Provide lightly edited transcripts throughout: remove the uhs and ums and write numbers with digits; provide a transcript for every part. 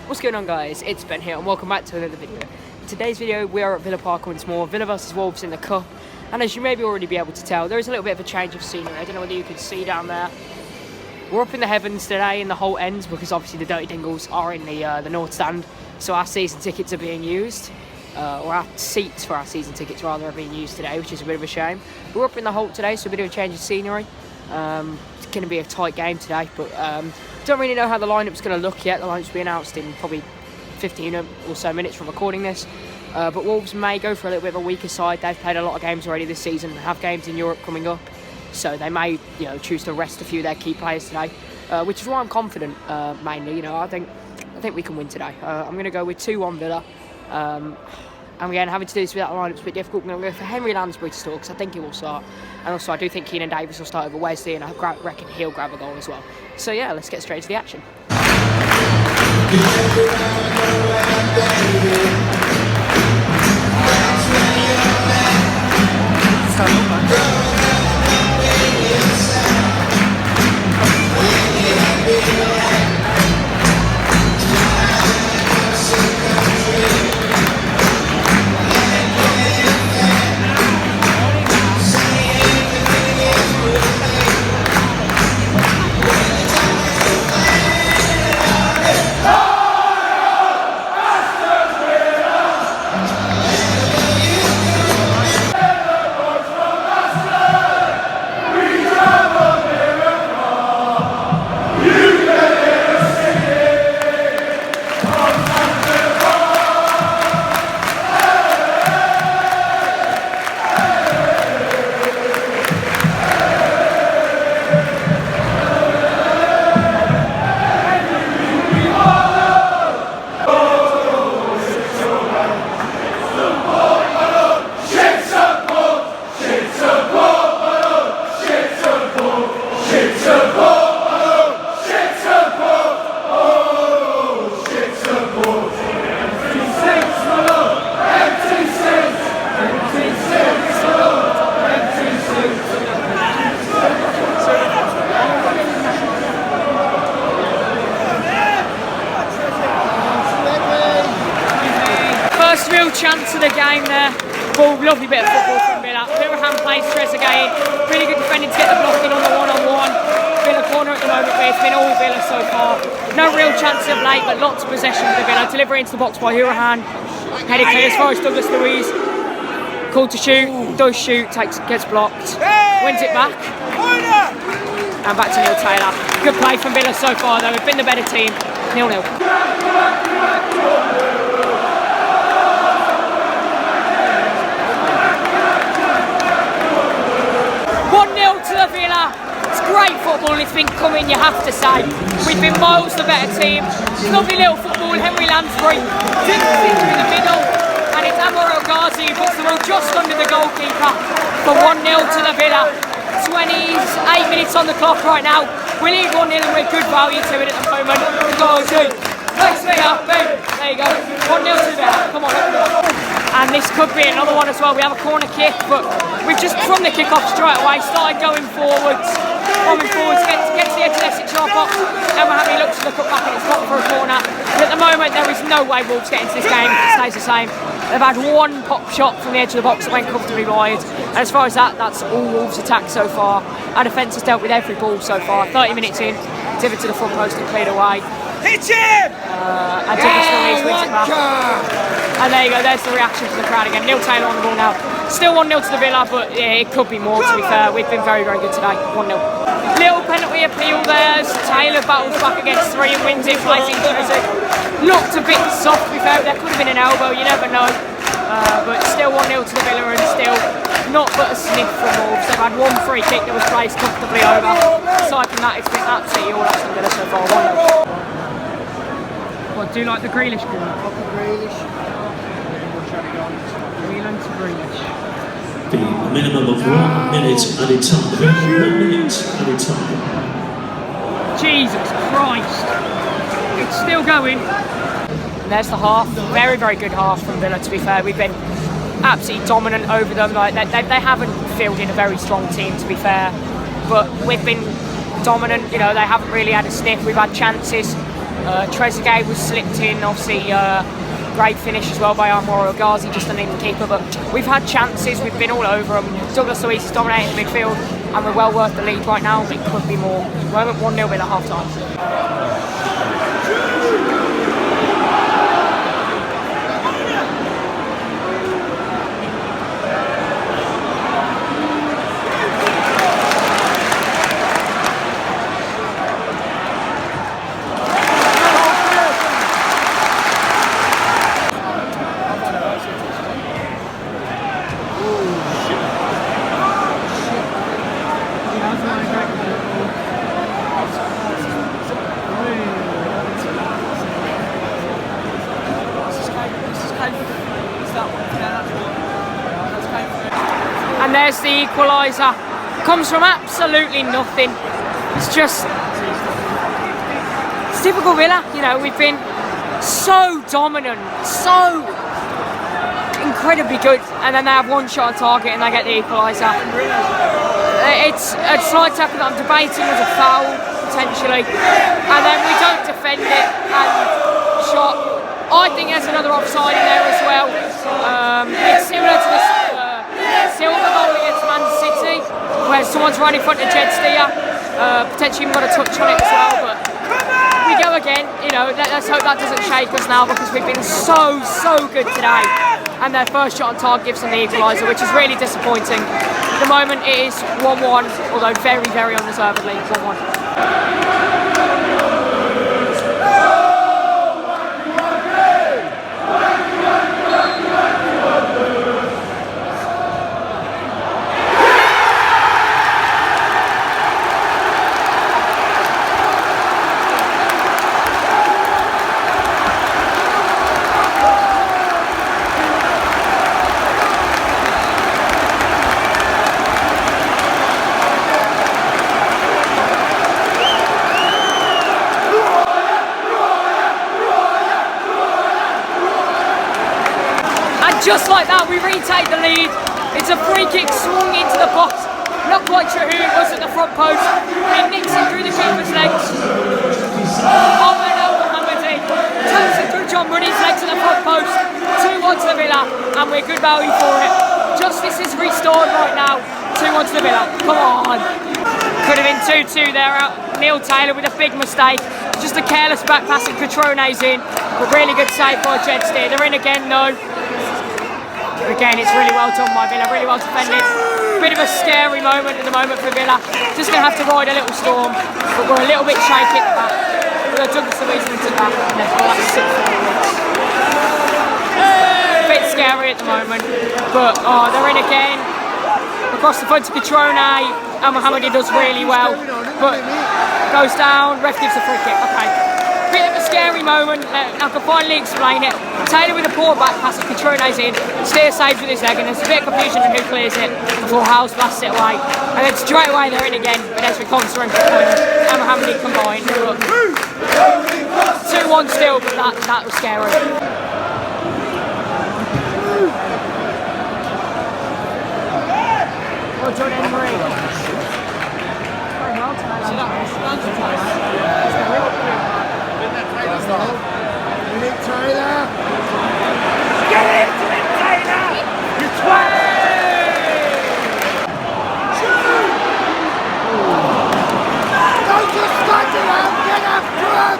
What's going on, guys? It's Ben here and welcome back to another video. In today's video we are at Villa Park once more, Villa vs Wolves in the Cup, and as you may already be able to tell, there is a little bit of a change of scenery. I don't know whether you can see down there. We're up in the heavens today in the whole ends because obviously the Dirty Dingles are in the North Stand, so our season tickets are being used, or our seats for our season tickets rather are being used today, which is a bit of a shame. We're up in the Holt today, so a bit of a change of scenery. It's going to be a tight game today, but don't really know how the lineup's going to look yet. The lineup's will be announced in probably 15 or so minutes from recording this. But Wolves may go for a little bit of a weaker side. They've played a lot of games already this season and have games in Europe coming up, so they may, choose to rest a few of their key players today, which is why I'm confident. Mainly, I think we can win today. I'm going to go with 2-1 Villa. And again, having to do this without the lineup's a bit difficult. I'm going to go for Henry Lansbury to start because I think he will start. And also, I do think Keenan Davis will start over Wesley, and I reckon he'll grab a goal as well. So yeah, let's get straight to the action. Chance of the game there. Ball, lovely bit of football from Villa. Hurahan plays Trezeguet. Really good defending to get the block in on the one-on-one. Villa corner at the moment, where it's been all Villa so far. No real chance of late, but lots of possession for Villa. Delivery into the box by Hurahan. Headed clear as far as Douglas Luiz. Called to shoot. Does shoot. Gets blocked. Wins it back. And back to Neil Taylor. Good play from Villa so far, though. We've been the better team. 0-0. 1-0 to the Villa. It's great football and it's been coming, you have to say. We've been miles the better team. Lovely little football. Henry Lansbury digs it through the middle, and it's Amor El Ghazi who puts the ball just under the goalkeeper for 1-0 to the Villa. 28 minutes on the clock right now. We need 1-0 and we're good value to it at the moment. Goal two. Thanks, Villa. Boom. There you go. 1-0 to the Villa. Come on. And this could be another one as well. We have a corner kick, but we've just from the kick-off straight away started going forwards, gets the edge of their 6-yard box, and Mohamed looks to the cut back and it's blocked for a corner. But at the moment there is no way Wolves get into this game. It stays the same. They've had one pop shot from the edge of the box that went comfortably wide, and as far as that's all Wolves' attack so far. Our defence has dealt with every ball so far. 30 minutes in, delivered to the front post and cleared away. Hit him! And Douglas Luiz wins it back. And there you go, there's the reaction from the crowd again. Neil Taylor on the ball now. Still 1-0 to the Villa, but yeah, it could be more, to be fair. We've been very, very good today. 1-0. Little penalty appeal there. Taylor battles back against 3 and wins it, placing Jersey. Looked a bit soft, to be fair. There could have been an elbow, you never know. But still 1-0 to the Villa, and still not but a sniff from Wolves. They've had one free kick that was placed comfortably over. Aside from that, it's been absolutely all Aston Villa so far. 1-0. What, do you like the Grealish goal? Grealish. Whelan to Grealish. The minimum of 1 minute added time. 1 minute added time. Jesus Christ. It's still going. And there's the half. Very, very good half from Villa, to be fair. We've been absolutely dominant over them. Like they haven't fielded a very strong team, to be fair. But we've been dominant, they haven't really had a sniff. We've had chances. Trezeguet was slipped in, obviously great finish as well by Armoro Ghazi, just underneath the keeper, but we've had chances, we've been all over them. Douglas Luiz is dominating the midfield and we're well worth the lead right now, but it could be more. We're at 1-0 at half time. And there's the equaliser. Comes from absolutely nothing. It's just, it's typical Villa. You know, we've been so dominant, so incredibly good, and then they have one shot on target and they get the equaliser. It's a slight tackle that I'm debating was a foul potentially, and then we don't defend it and shot. I think there's another offside in there as well. It's similar to the Silva goal against Man City, where someone's right in front of Jed Steer. Potentially even got a touch on it as well, but we go again. You know, let's hope that doesn't shake us now, because we've been so good today. And their first shot on target gives them the equaliser, which is really disappointing. At the moment it is 1-1, although very undeservedly 1-1. Just like that, we retake the lead. It's a free kick swung into the box. Not quite sure who it was at the front post. He nicks it through the keeper's legs. Ahmed El-Mohammadi turns it through John Money's legs at the front post. 2-1 to the Villa, and we're good value for it. Justice is restored right now. 2-1 to the Villa. Come on. Could have been 2-2 there. Neil Taylor with a big mistake. Just a careless back pass and Catrone's in. A really good save by Jed Steer. They're in again though. Again, it's really well done by Villa, really well defended. Bit of a scary moment at the moment for Villa. Just going to have to ride a little storm, but we're a little bit shaky at the back. We've got Douglas Luiz into that, and then that's 6 minutes. A bit scary at the moment, but they're in again. Across the front to Catrone, and Mohammadi does really well, but goes down, ref gives a free kick. Okay. Bit of a scary moment, I can finally explain it. Taylor with a poor back pass, Catrone's in, Steer saves with his leg, and there's a bit of confusion on who clears it before Howes blasts it away. And then straight away they're in again, with Ezri Konsa and Mohammadi combined. 2-1 still, but that was scary. Well done, Emery. Very well tonight. We need Taylor. Get into it, Taylor! You twat! Don't just stand around, get after him!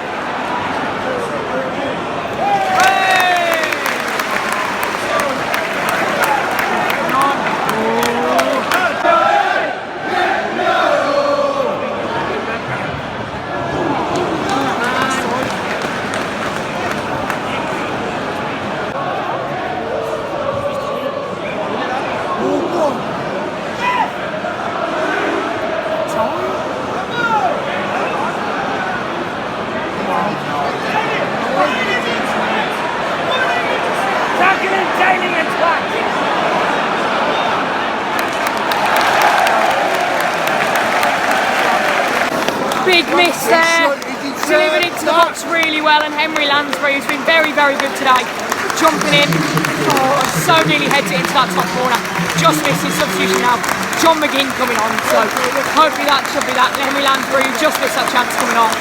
Big miss there, delivered into the box really well, and Henry Lansbury, who's been very good today, jumping in, so nearly heads it into that top corner, just misses. Substitution now, John McGinn coming on, so hopefully that should be that. Henry Lansbury just missed that chance coming on.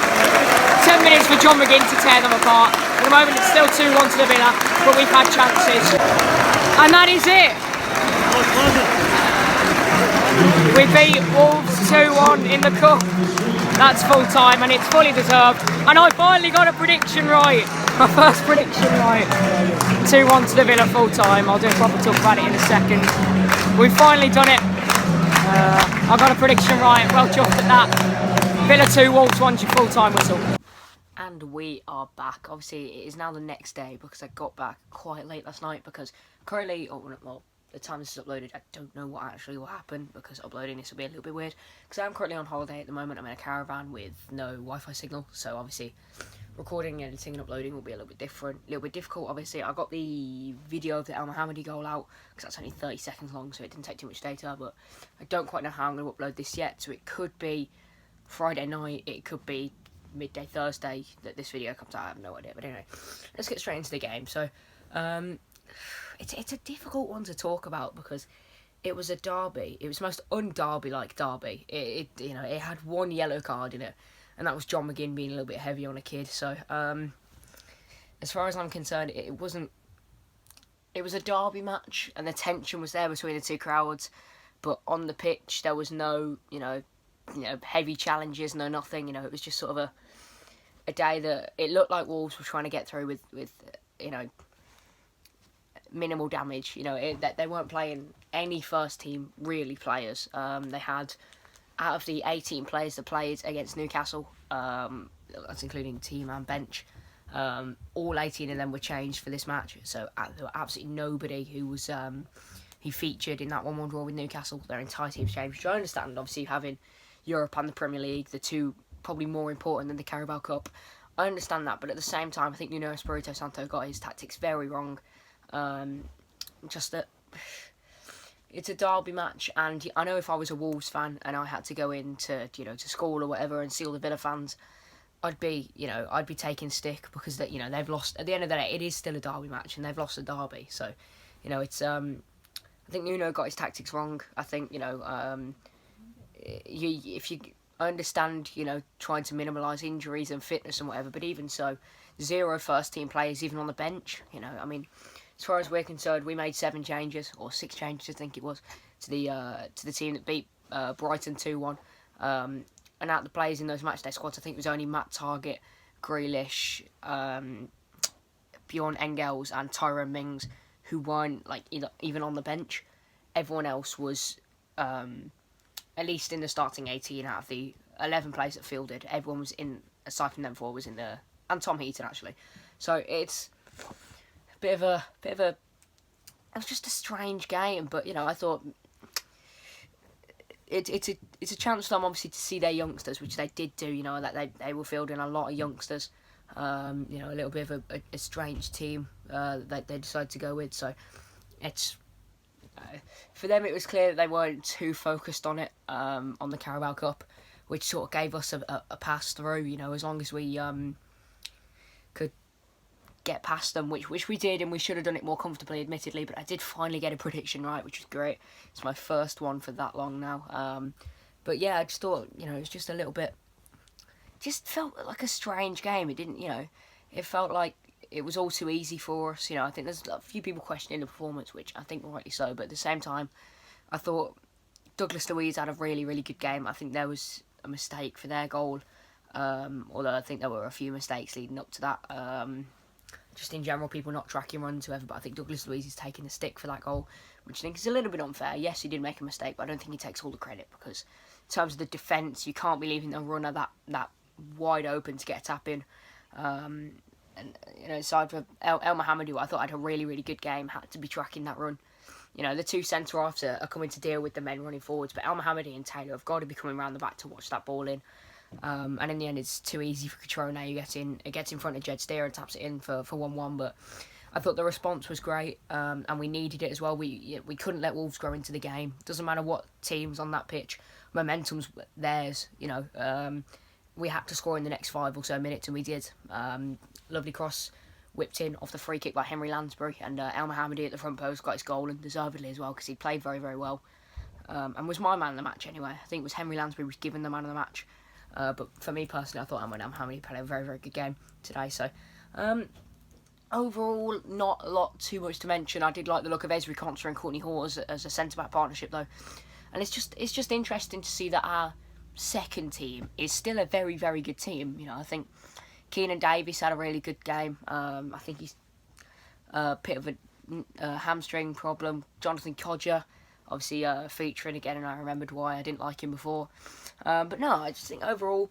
10 minutes for John McGinn to tear them apart. At the moment it's still 2-1 to the Villa, but we've had chances. And that is it. We beat Wolves 2-1 in the cup. That's full time and it's fully deserved. And I finally got a prediction right. My first prediction right. 2-1 to the Villa full time. I'll do a proper talk about it in a second. We've finally done it. I got a prediction right. Well chuffed at that. Villa 2, Wolves 1, your full time whistle. And we are back. Obviously, it is now the next day because I got back quite late last night because currently, well, the time this is uploaded, I don't know what actually will happen because uploading this will be a little bit weird because I'm currently on holiday at the moment. I'm in a caravan with no Wi-Fi signal, so obviously recording, editing and uploading will be a little bit different, a little bit difficult. Obviously, I got the video of the El Mohammadi goal out because that's only 30 seconds long, so it didn't take too much data, but I don't quite know how I'm going to upload this yet, so it could be Friday night, it could be midday Thursday that this video comes out. I have no idea, but anyway, let's get straight into the game. So it's a difficult one to talk about because it was a derby. It was the most un-derby like derby. It had one yellow card in it, and that was John McGinn being a little bit heavy on a kid. So as far as I'm concerned, it was a derby match, and the tension was there between the two crowds, but on the pitch there was no heavy challenges, no nothing. It was just sort of a day that it looked like Wolves were trying to get through with minimal damage. They weren't playing any first team really players. They had, out of the 18 players that played against Newcastle, that's including team and bench, all 18 of them were changed for this match. So there were absolutely nobody who was who featured in that 1-1 draw with Newcastle. Their entire team's changed, which I understand. Obviously, having Europe and the Premier League, the two probably more important than the Carabao Cup. I understand that, but at the same time, I think Nuno Espirito Santo got his tactics very wrong. Just that it's a derby match, and I know if I was a Wolves fan and I had to go in to school or whatever and see all the Villa fans, I'd be taking stick because they've lost. At the end of the day, it is still a derby match, and they've lost a derby. So it's I think Nuno got his tactics wrong. I think I understand, trying to minimise injuries and fitness and whatever, but even so, 0 first team players even on the bench. As far as we're concerned, we made 7 changes or 6 changes, I think it was, to the team that beat Brighton 2-1. And out of the players in those matchday squads, I think it was only Matt Targett, Grealish, Bjorn Engels, and Tyrone Mings who weren't even on the bench. Everyone else was at least in the starting 18 out of the 11 players that fielded. Everyone was in, aside from them 4, was in there, and Tom Heaton actually. So it's a bit of a. It was just a strange game, but I thought it's a chance for them obviously to see their youngsters, which they did do. That they were fielding a lot of youngsters. A little bit of a strange team that they decided to go with. So it's. For them, it was clear that they weren't too focused on it, on the Carabao Cup, which sort of gave us a pass through. As long as we could get past them, which we did, and we should have done it more comfortably, admittedly. But I did finally get a prediction right, which was great. It's my first one for that long now. But yeah, I just thought, it was just a little bit. Just felt like a strange game. It didn't, it felt like it was all too easy for us. I think there's a few people questioning the performance, which I think rightly so. But at the same time, I thought Douglas Luiz had a really, really good game. I think there was a mistake for their goal, although I think there were a few mistakes leading up to that. Just in general, people not tracking runs, whoever. But I think Douglas Luiz is taking the stick for that goal, which I think is a little bit unfair. Yes, he did make a mistake, but I don't think he takes all the credit because in terms of the defence, you can't be leaving the runner that wide open to get a tap in. And aside from El Mohammadi, who I thought had a really, really good game, had to be tracking that run. The two centre-halves are coming to deal with the men running forwards, but El Mohammadi and Taylor have got to be coming around the back to watch that ball in. And in the end, it's too easy for Catrona. It gets in front of Jed Steer and taps it in for 1-1. But I thought the response was great, and we needed it as well. We couldn't let Wolves grow into the game. Doesn't matter what team's on that pitch, momentum's theirs. We had to score in the next 5 or so minutes, and we did. Lovely cross whipped in off the free kick by Henry Lansbury, and El Mohammadi at the front post got his goal, and deservedly as well, because he played very, very well. And was my man of the match anyway. I think it was Henry Lansbury was given the man of the match. But for me personally, I thought Hamley played a very, very good game today. So, overall, not a lot too much to mention. I did like the look of Ezri Konsa and Courtney Hall as a centre-back partnership, though. And it's just interesting to see that our second team is still a very, very good team. You know, I think Keenan Davis had a really good game. I think he's a bit of a hamstring problem. Jonathan Codger, obviously featuring again, and I remembered why I didn't like him before. But no, I just think overall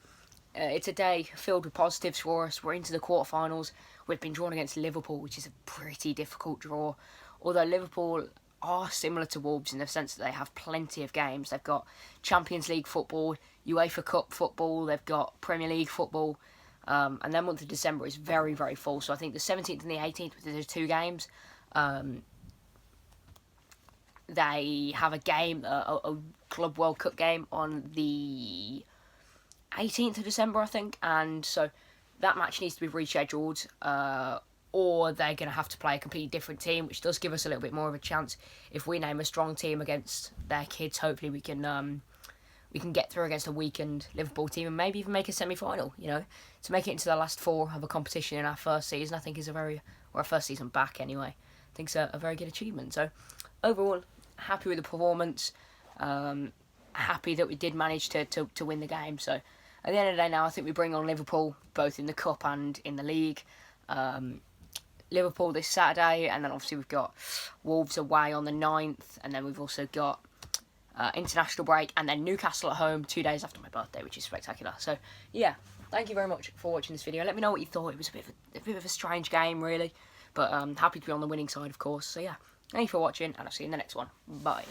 it's a day filled with positives for us. We're into the quarterfinals. We've been drawn against Liverpool, which is a pretty difficult draw. Although Liverpool are similar to Wolves in the sense that they have plenty of games. They've got Champions League football, UEFA Cup football, they've got Premier League football, and then month of December is very, very full. So I think the 17th and the 18th, there's 2 games. They have a game, a Club World Cup game on the 18th of December, I think, and so that match needs to be rescheduled, or they're going to have to play a completely different team, which does give us a little bit more of a chance. If we name a strong team against their kids, hopefully we can get through against a weakened Liverpool team and maybe even make a semi-final. You know, to make it into the last 4 of a competition in our first season, I think is or our first season back anyway. I think it's a very good achievement. So overall, happy with the performance. Happy that we did manage to win the game. So at the end of the day now, I think we bring on Liverpool, both in the Cup and in the League. Liverpool this Saturday, and then obviously we've got Wolves away on the 9th, and then we've also got international break, and then Newcastle at home 2 days after my birthday, which is spectacular. So yeah, thank you very much for watching this video. Let me know what you thought. It was a bit of a strange game, really, but happy to be on the winning side, of course. So yeah, thank you for watching, and I'll see you in the next one. Bye.